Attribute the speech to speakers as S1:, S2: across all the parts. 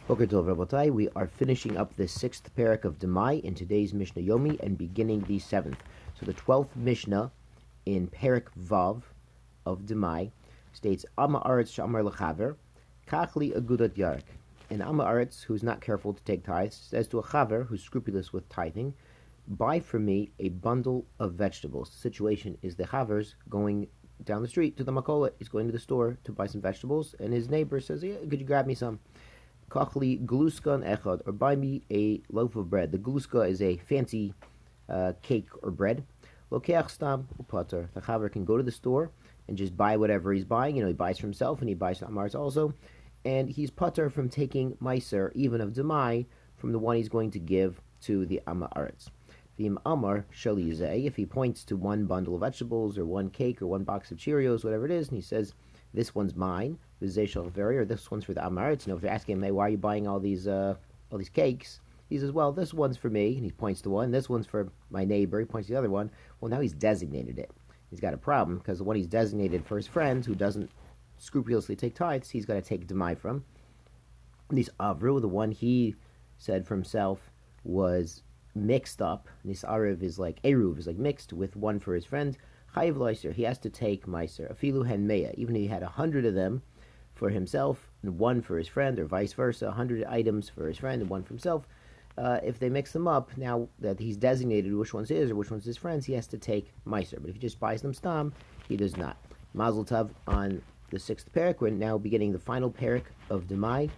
S1: Boker Tov Rabotai, we are finishing up the 6th parak of Demai in today's Mishnah Yomi and beginning the 7th. So the 12th Mishnah in parak Vav of Demai states, Amma Aretz Shamar L'chaver, Kachli Agudat Yarek. And Amma Aretz, who's not careful to take tithes, says to a chaver who's scrupulous with tithing, buy for me a bundle of vegetables. The situation is the chaver's going down the street to the makolet. He's going to the store to buy some vegetables, and his neighbor says, yeah, could you grab me some? Kachli gluska echad, or buy me a loaf of bread. The gluska is a fancy cake or bread. Lokeach stam upater. The chaver can go to the store and just buy whatever he's buying. He buys for himself and he buys for Amaretz also. And he's pater from taking meiser, even of Demai, from the one he's going to give to the Amaretz. V'im amar shalizeh, if he points to one bundle of vegetables or one cake or one box of Cheerios, whatever it is, and he says, this one's mine, or this one's for the Amaretz. If you're asking him, hey, why are you buying all these cakes? He says, well, this one's for me, and he points to one. This one's for my neighbor. He points to the other one. Well, now he's designated it. He's got a problem, because the one he's designated for his friend, who doesn't scrupulously take tithes, he's got to take Demai from. This Avru, the one he said for himself, was mixed up. This Arev is like Eruv, is like mixed with one for his friend. Chayiv Leiser, he has to take Meiser. Afilu hen meya, even if he had 100 of them for himself and one for his friend, or vice versa, 100 items for his friend and one for himself. If they mix them up, now that he's designated which one's his or which one's his friend's, he has to take Meiser. But if he just buys them stam, he does not. Mazel Tov on the 6th parak. We're now beginning the final parak of Demai.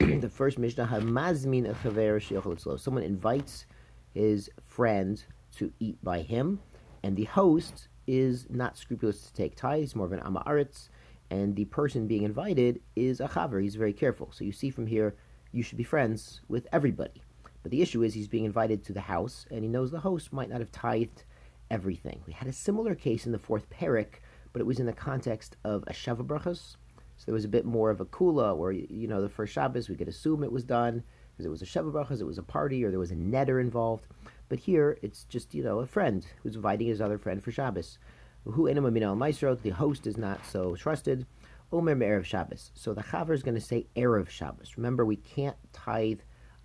S1: The first Mishnah, Hamazmin Achaver Sheyochel Etzlo. Someone invites his friend to eat by him, and the host is not scrupulous to take tithes, more of an Amaretz, and the person being invited is a chaver. He's very careful. So you see from here, you should be friends with everybody. But the issue is he's being invited to the house, and he knows the host might not have tithed everything. We had a similar case in the 4th parak, but it was in the context of a Sheva Brachos. So there was a bit more of a kula, where, the first Shabbos, we could assume it was done, because it was a Sheva Brachos, it was a party, or there was a neder involved. But here, it's just, a friend who's inviting his other friend for Shabbos. Who enema minal maisrot, the host is not so trusted. Omer me'erev Shabbos. So the chaver is going to say erev Shabbos. Remember, we can't tithe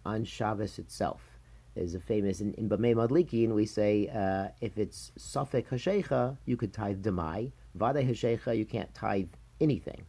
S1: on Shabbos itself. There's a famous, in Bamei Madlikin, we say, if it's Safek Hashecha, you could tithe Demai. Vade Hashecha, you can't tithe anything.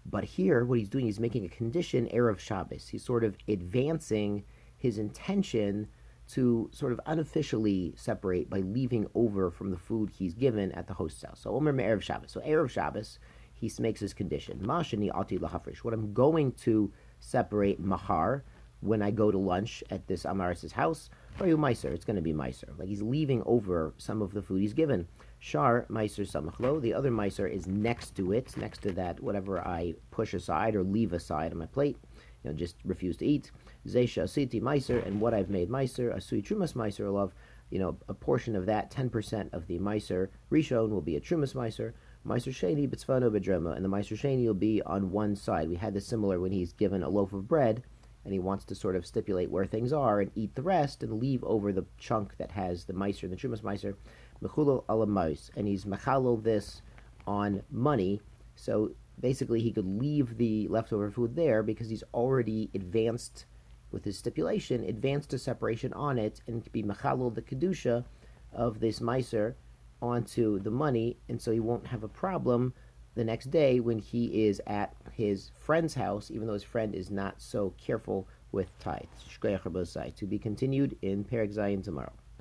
S1: But here, what he's doing is making a condition, erev Shabbos. He's sort of advancing his intention to sort of unofficially separate by leaving over from the food he's given at the host's house. So Omer Me'erev Shabbos. So Erev Shabbos, he makes his condition. Mashani ati lahafrish. What I'm going to separate mahar when I go to lunch at this Amaretz's house, for you meiser, it's going to be meiser. Like he's leaving over some of the food he's given. Shar meiser samachlo. The other meiser is next to it, next to that whatever I push aside or leave aside on my plate. Just refuse to eat. Zeisha asiti meiser, and what I've made meiser, asui trumas meiser alav, a portion of that, 10% of the meiser rishon will be a trumas meiser. Meiser sheni b'tzvano b'drema, and the meiser sheni will be on one side. We had this similar when he's given a loaf of bread, and he wants to sort of stipulate where things are and eat the rest and leave over the chunk that has the meiser and the trumas meiser. Mechulo ala mois, and he's mechalol this on money, so basically he could leave the leftover food there because he's already advanced with his stipulation, advanced a separation on it, and be mechalol the kedusha of this meiser onto the money, and so he won't have a problem the next day when he is at his friend's house, even though his friend is not so careful with tithes. To be continued in Perek Zayin tomorrow.